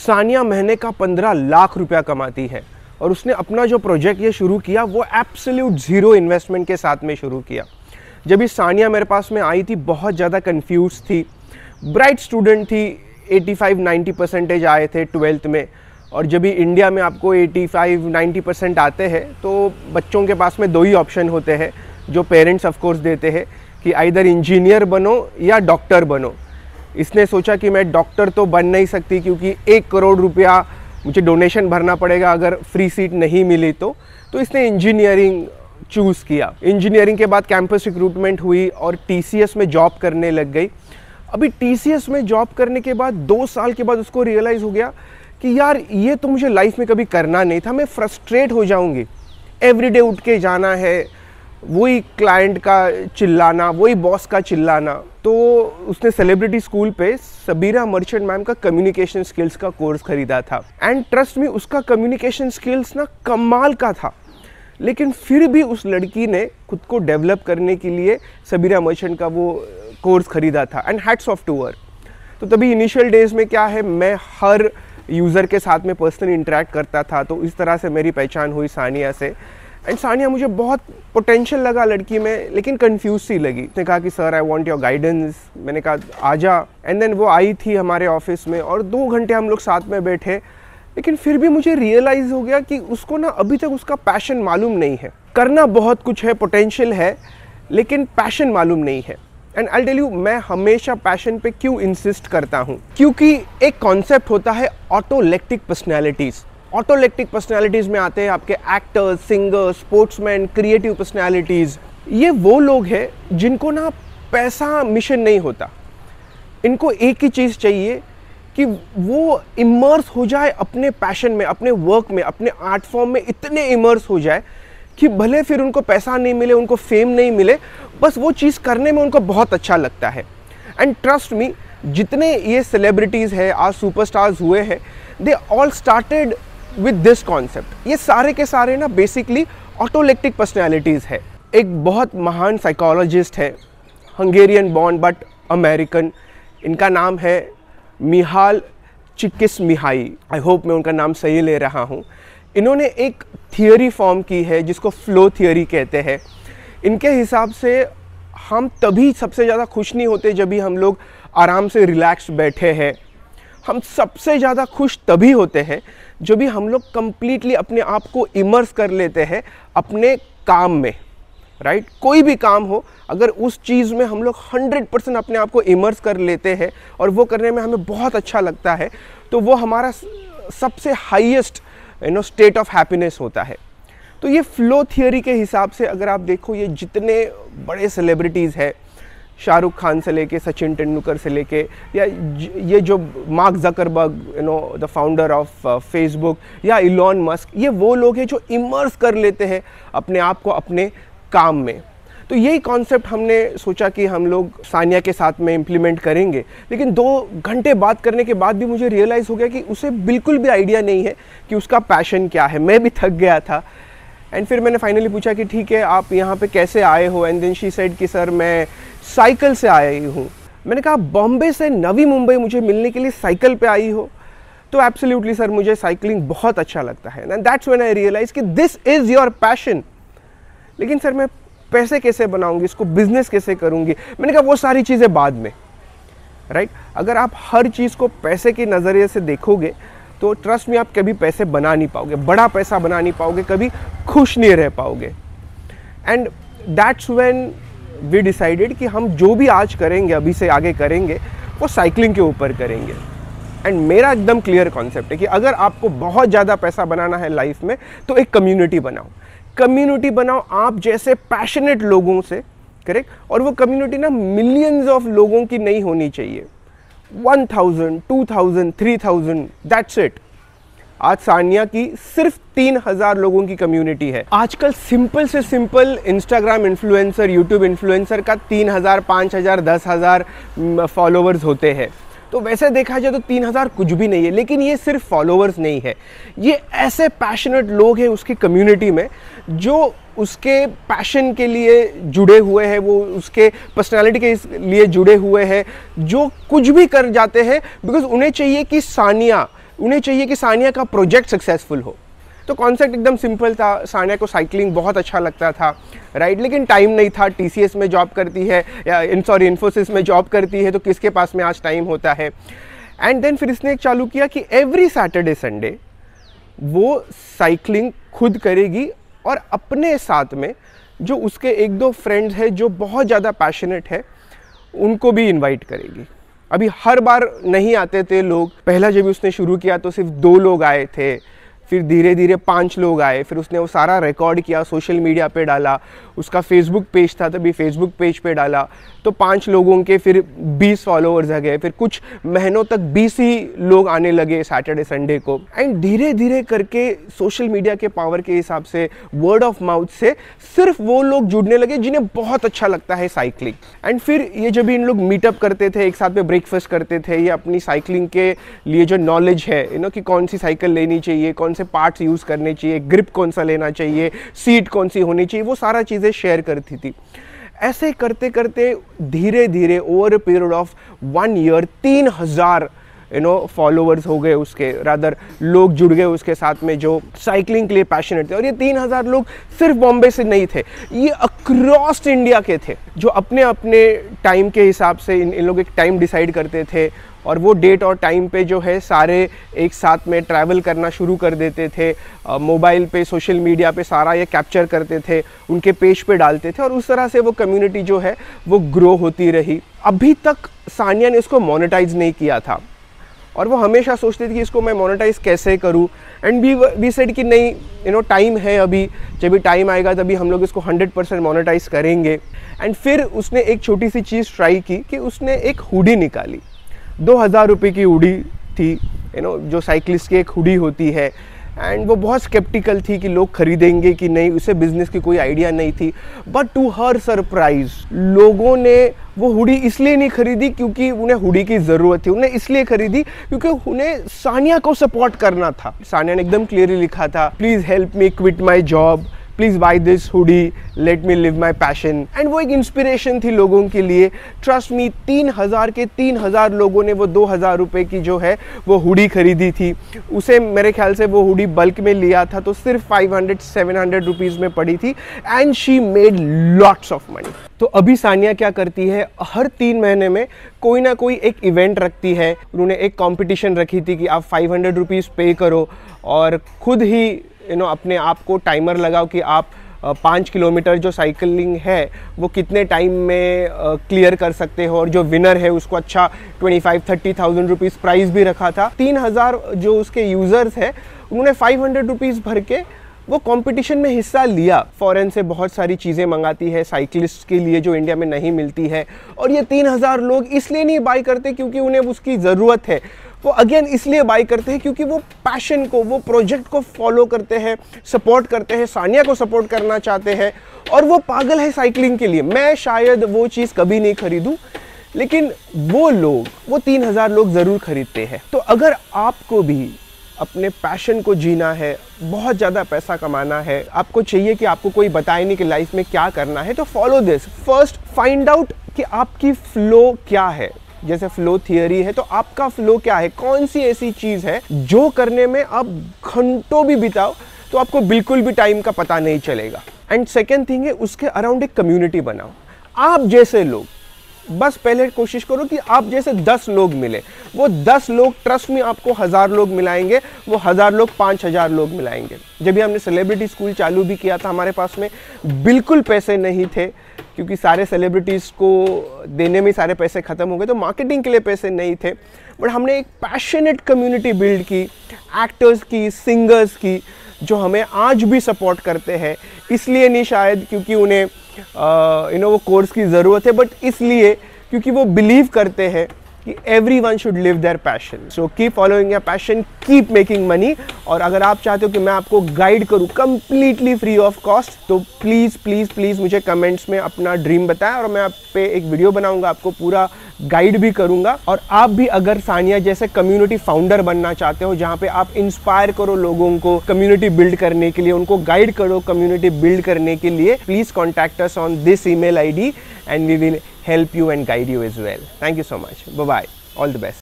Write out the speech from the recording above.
सानिया महीने का 15 लाख रुपया कमाती है और उसने अपना जो प्रोजेक्ट ये शुरू किया वो एब्सोल्यूट ज़ीरो इन्वेस्टमेंट के साथ में शुरू किया। जब इस सानिया मेरे पास में आई थी बहुत ज़्यादा कंफ्यूज थी, ब्राइट स्टूडेंट थी, 85-90% आए थे 12th में। और जब भी इंडिया में आपको 85-90% आते हैं तो बच्चों के पास में दो ही ऑप्शन होते हैं जो पेरेंट्स ऑफ कोर्स देते हैं कि आइदर इंजीनियर बनो या डॉक्टर बनो। इसने सोचा कि मैं डॉक्टर तो बन नहीं सकती क्योंकि 1 करोड़ रुपया मुझे डोनेशन भरना पड़ेगा अगर फ्री सीट नहीं मिली तो इसने इंजीनियरिंग चूज़ किया। इंजीनियरिंग के बाद कैंपस रिक्रूटमेंट हुई और TCS में जॉब करने लग गई। अभी TCS में जॉब करने के बाद 2 साल के बाद उसको रियलाइज़ हो गया कि यार ये तो मुझे लाइफ में कभी करना नहीं था, मैं फ्रस्ट्रेट हो जाऊंगी। एवरीडे उठ के जाना है, वही क्लाइंट का चिल्लाना, वही बॉस का चिल्लाना। तो उसने सेलिब्रिटी स्कूल पे सबीरा मर्चेंट मैम का कम्युनिकेशन स्किल्स का कोर्स खरीदा था। एंड ट्रस्ट मी, उसका कम्युनिकेशन स्किल्स ना कमाल का था। लेकिन फिर भी उस लड़की ने खुद को डेवलप करने के लिए सबीरा मर्चेंट का वो कोर्स खरीदा था। And hats off to her. तो तभी इनिशियल डेज में क्या है, मैं हर यूज़र के साथ में पर्सनली इंटरेक्ट करता था, तो इस तरह से मेरी पहचान हुई सानिया से। एंड सानिया मुझे बहुत पोटेंशियल लगा लड़की में, लेकिन कंफ्यूज सी लगी। उसने कहा कि sir I want your guidance. मैंने कहा आजा। एंड देन वो आई थी हमारे ऑफिस में और 2 घंटे हम लोग साथ में बैठे। लेकिन फिर भी मुझे रियलाइज़ हो गया कि उसको ना अभी तक उसका पैशन मालूम नहीं है। करना बहुत कुछ है, पोटेंशियल है, लेकिन पैशन मालूम नहीं है। एंड आई टेल यू, मैं हमेशा पैशन पे क्यों इंसिस्ट करता हूँ, क्योंकि एक कॉन्सेप्ट होता है ऑटोलेक्टिक पर्सनैलिटीज़। ऑटोलेक्टिक पर्सनैलिटीज़ में आते हैं आपके actors, singers, sportsman, creative personalities. ये वो लोग हैं जिनको ना पैसा मिशन नहीं होता। इनको एक ही चीज़ चाहिए कि वो इमर्स हो जाए अपने पैशन में, अपने वर्क में, अपने आर्ट फॉर्म में इतने इमर्स हो जाए कि भले फिर उनको पैसा नहीं मिले, उनको फेम नहीं मिले, बस वो चीज़ करने में उनको बहुत अच्छा लगता है। एंड ट्रस्ट मी, जितने ये सेलिब्रिटीज़ हैं, आज सुपरस्टार्स हुए हैं, they all started with this concept. ये सारे के सारे ना बेसिकली ऑटोलेक्टिक पर्सनैलिटीज़ है। एक बहुत महान साइकोलॉजिस्ट है, हंगेरियन बॉर्न बट अमेरिकन। इनका नाम है मिहाल चिक्सिसमिहाई। आई होप मैं उनका नाम सही ले रहा हूँ। इन्होंने एक थियोरी फॉर्म की है जिसको फ्लो थियोरी कहते हैं। इनके हिसाब से हम तभी सबसे ज़्यादा खुश नहीं होते जब भी हम लोग आराम से रिलैक्स बैठे हैं। हम सबसे ज़्यादा खुश तभी होते हैं जब भी हम लोग कंप्लीटली अपने आप को इमर्स कर लेते हैं अपने काम में, राइट। कोई भी काम हो, अगर उस चीज़ में हम लोग 100% अपने आप को इमर्स कर लेते हैं और वो करने में हमें बहुत अच्छा लगता है, तो वो हमारा सबसे हाईएस्ट स्टेट ऑफ हैप्पीनेस होता है। तो ये फ्लो थियोरी के हिसाब से अगर आप देखो, ये जितने बड़े सेलिब्रिटीज़ हैं, शाहरुख खान से लेके सचिन तेंदुलकर से लेके, या ये जो mark Zuckerberg, the founder of Facebook, या इलॉन मस्क, ये वो लोग हैं जो इमर्स कर लेते हैं अपने आप को अपने काम में। तो यही कॉन्सेप्ट हमने सोचा कि हम लोग सानिया के साथ में इम्प्लीमेंट करेंगे। लेकिन 2 घंटे बात करने के बाद भी मुझे रियलाइज़ हो गया कि उसे बिल्कुल भी आइडिया नहीं है कि उसका पैशन क्या है। मैं भी थक गया था। एंड फिर मैंने फाइनली पूछा कि ठीक है, आप यहाँ पे कैसे आए हो? एंड देन शी सेड कि सर मैं साइकिल से आई हूँ। मैंने कहा बॉम्बे से नवी मुंबई मुझे मिलने के लिए साइकिल पे आई हो? तो एब्सोल्युटली सर, मुझे साइकिलिंग बहुत अच्छा लगता है। And that's when I realize कि दिस इज़ योर पैशन। लेकिन सर मैं पैसे कैसे बनाऊंगी, इसको बिजनेस कैसे करूंगी? मैंने कहा वो सारी चीज़ें बाद में, राइट। अगर आप हर चीज़ को पैसे के नज़रिए से देखोगे तो ट्रस्ट में आप कभी पैसे बना नहीं पाओगे, बड़ा पैसा बना नहीं पाओगे, कभी खुश नहीं रह पाओगे। And that's when we decided कि हम जो भी आज करेंगे, अभी से आगे करेंगे, वो साइकिलिंग के ऊपर करेंगे। एंड मेरा एकदम क्लियर कॉन्सेप्ट है कि अगर आपको बहुत ज़्यादा पैसा बनाना है लाइफ में, तो एक कम्युनिटी बनाओ। कम्युनिटी बनाओ आप जैसे पैशनेट लोगों से, करेक्ट। और वो कम्युनिटी ना मिलियंस ऑफ लोगों की नहीं होनी चाहिए, 1000, 2000, 3000, दैट्स इट। आज सानिया की सिर्फ 3000 लोगों की कम्युनिटी है। आजकल सिंपल से simple Instagram influencer, YouTube influencer का 3000, 5000, 10,000 फॉलोअर्स होते हैं। तो वैसे देखा जाए तो 3000 कुछ भी नहीं है। लेकिन ये सिर्फ फॉलोअर्स नहीं है, ये ऐसे पैशनेट लोग हैं उसकी कम्युनिटी में जो उसके पैशन के लिए जुड़े हुए हैं, वो उसके पर्सनालिटी के लिए जुड़े हुए हैं, जो कुछ भी कर जाते हैं बिकॉज उन्हें चाहिए कि सानिया उन्हें चाहिए कि सानिया का प्रोजेक्ट सक्सेसफुल हो। तो कॉन्सेप्ट एकदम सिंपल था, सानिया को साइकिलिंग बहुत अच्छा लगता था, राइट, लेकिन टाइम नहीं था। TCS में जॉब करती है या इन्फोसिस में जॉब करती है, तो किसके पास में आज टाइम होता है। एंड देन फिर इसने एक चालू किया कि एवरी सैटरडे संडे वो साइकिलिंग खुद करेगी और अपने साथ में जो उसके एक दो फ्रेंड्स हैं जो बहुत ज़्यादा पैशनेट है उनको भी इनवाइट करेगी। अभी हर बार नहीं आते थे लोग, पहला जब उसने शुरू किया तो सिर्फ 2 लोग आए थे, फिर धीरे धीरे 5 लोग आए, फिर उसने वो सारा रिकॉर्ड किया, सोशल मीडिया पे डाला, उसका फेसबुक पेज था तभी फेसबुक पेज पे डाला, तो 5 लोगों के फिर 20 फॉलोअर्स आ गए, फिर कुछ महीनों तक 20 ही लोग आने लगे सैटरडे संडे को। एंड धीरे धीरे करके सोशल मीडिया के पावर के हिसाब से, वर्ड ऑफ माउथ से सिर्फ वो लोग जुड़ने लगे जिन्हें बहुत अच्छा लगता है साइकिलिंग। एंड फिर ये जब इन लोग मीटअप करते थे, एक साथ में ब्रेकफास्ट करते थे, ये अपनी साइकिलिंग के लिए जो नॉलेज है कि कौन सी साइकिल लेनी चाहिए, कौन से पार्ट्स यूज़ करने चाहिए, ग्रिप कौन सा लेना चाहिए, सीट कौन सी होनी चाहिए, वो सारा चीज़ें शेयर करती थी। ऐसे करते करते धीरे धीरे over a period of 1 year 3000 followers हो गए उसके, रादर लोग जुड़ गए उसके साथ में जो साइकिलिंग के लिए पैशनेट थे। और ये 3000 लोग सिर्फ बॉम्बे से नहीं थे, ये अक्रॉस इंडिया के थे, जो अपने अपने टाइम के हिसाब से इन लोग एक टाइम डिसाइड करते थे और वो डेट और टाइम पे जो है सारे एक साथ में ट्रैवल करना शुरू कर देते थे। मोबाइल पे, सोशल मीडिया पे सारा ये कैप्चर करते थे, उनके पेज पे डालते थे और उस तरह से वो कम्युनिटी जो है वो ग्रो होती रही। अभी तक सानिया ने इसको मोनेटाइज नहीं किया था और वो हमेशा सोचती थी कि इसको मैं मोनेटाइज कैसे करूं। एंड वी सेड कि नहीं, टाइम है, अभी जब भी टाइम आएगा तभी हम लोग इसको 100% मोनेटाइज करेंगे। एंड फिर उसने एक छोटी सी चीज़ ट्राई की कि उसने एक हुडी निकाली, 2000 रुपये की हुडी थी, जो साइकिलिस्ट की एक हुडी होती है। एंड वो बहुत स्केप्टिकल थी कि लोग खरीदेंगे कि नहीं, उसे बिजनेस की कोई आइडिया नहीं थी। बट टू हर सरप्राइज लोगों ने वो हुडी इसलिए नहीं खरीदी क्योंकि उन्हें हुडी की ज़रूरत थी, उन्हें इसलिए खरीदी क्योंकि उन्हें सानिया को सपोर्ट करना था। सानिया ने एकदम क्लियरली लिखा था, please help me quit my job, please buy this hoodie, let me live my passion. And वो एक इंस्पिरेशन थी लोगों के लिए। ट्रस्ट मी, 3000 के 3000 लोगों ने वो 2000 रुपये की जो है वो हुडी खरीदी थी। उसे मेरे ख्याल से वो हुडी बल्क में लिया था तो सिर्फ 500-700 रुपीज़ में पड़ी थी। And she made lots of money. तो अभी सानिया क्या करती है, हर 3 महीने में कोई ना कोई एक इवेंट रखती है। उन्होंने एक कॉम्पिटिशन रखी थी कि आप 500 रुपीज़ पे करो और खुद ही अपने आप को टाइमर लगाओ कि आप 5 किलोमीटर जो साइकिलिंग है वो कितने टाइम में क्लियर कर सकते हो। और जो विनर है उसको अच्छा 25-30,000 रुपीज़ प्राइज़ भी रखा था। 3000 जो उसके यूज़र्स हैं उन्होंने 500 रुपीज़ भर के वो कंपटीशन में हिस्सा लिया। फॉरेन से बहुत सारी चीज़ें मंगाती है साइकिलिस्ट के लिए जो इंडिया में नहीं मिलती है। और ये 3000 लोग इसलिए नहीं बाय करते क्योंकि उन्हें उसकी ज़रूरत है, वो अगेन इसलिए बाय करते हैं क्योंकि वो पैशन को, वो प्रोजेक्ट को फॉलो करते हैं, सपोर्ट करते हैं, सानिया को सपोर्ट करना चाहते हैं और वो पागल है साइकिलिंग के लिए। मैं शायद वो चीज़ कभी नहीं खरीदूं, लेकिन वो लोग, वो 3000 लोग ज़रूर खरीदते हैं। तो अगर आपको भी अपने पैशन को जीना है, बहुत ज़्यादा पैसा कमाना है, आपको चाहिए कि आपको कोई बताए नहीं कि लाइफ में क्या करना है, तो follow this. First find out कि आपकी फ्लो क्या है। जैसे फ्लो थियरी है तो आपका फ्लो क्या है, कौन सी ऐसी चीज़ है जो करने में आप घंटों भी बिताओ तो आपको बिल्कुल भी टाइम का पता नहीं चलेगा। एंड सेकेंड थिंग है, उसके अराउंड एक कम्युनिटी बनाओ। आप जैसे लोग, बस पहले कोशिश करो कि आप जैसे 10 लोग मिले। वो 10 लोग, ट्रस्ट में, आपको 1000 लोग मिलाएंगे, वो 1000 लोग 5000 लोग मिलाएंगे। जब भी हमने सेलिब्रिटी स्कूल चालू भी किया था, हमारे पास में बिल्कुल पैसे नहीं थे क्योंकि सारे सेलिब्रिटीज़ को देने में सारे पैसे ख़त्म हो गए, तो मार्केटिंग के लिए पैसे नहीं थे। बट हमने एक पैशनेट कम्युनिटी बिल्ड की, एक्टर्स की, सिंगर्स की, जो हमें आज भी सपोर्ट करते हैं। इसलिए नहीं शायद क्योंकि उन्हें वो कोर्स की ज़रूरत है, बट इसलिए क्योंकि वो बिलीव करते हैं कि everyone should live their passion. So keep following your passion, keep making money. और अगर आप चाहते हो कि मैं आपको गाइड करूँ completely free of cost, तो प्लीज़ मुझे कमेंट्स में अपना ड्रीम बताएं और मैं आप पे एक वीडियो बनाऊंगा, आपको पूरा गाइड भी करूंगा। और आप भी अगर सानिया जैसे कम्युनिटी फाउंडर बनना चाहते हो, जहाँ पे आप इंस्पायर करो लोगों को कम्युनिटी बिल्ड करने के लिए, उनको गाइड करो कम्युनिटी बिल्ड करने के लिए, please contact us on this email ID and we will help you and guide you as well. Thank you so much. Bye bye. All the best.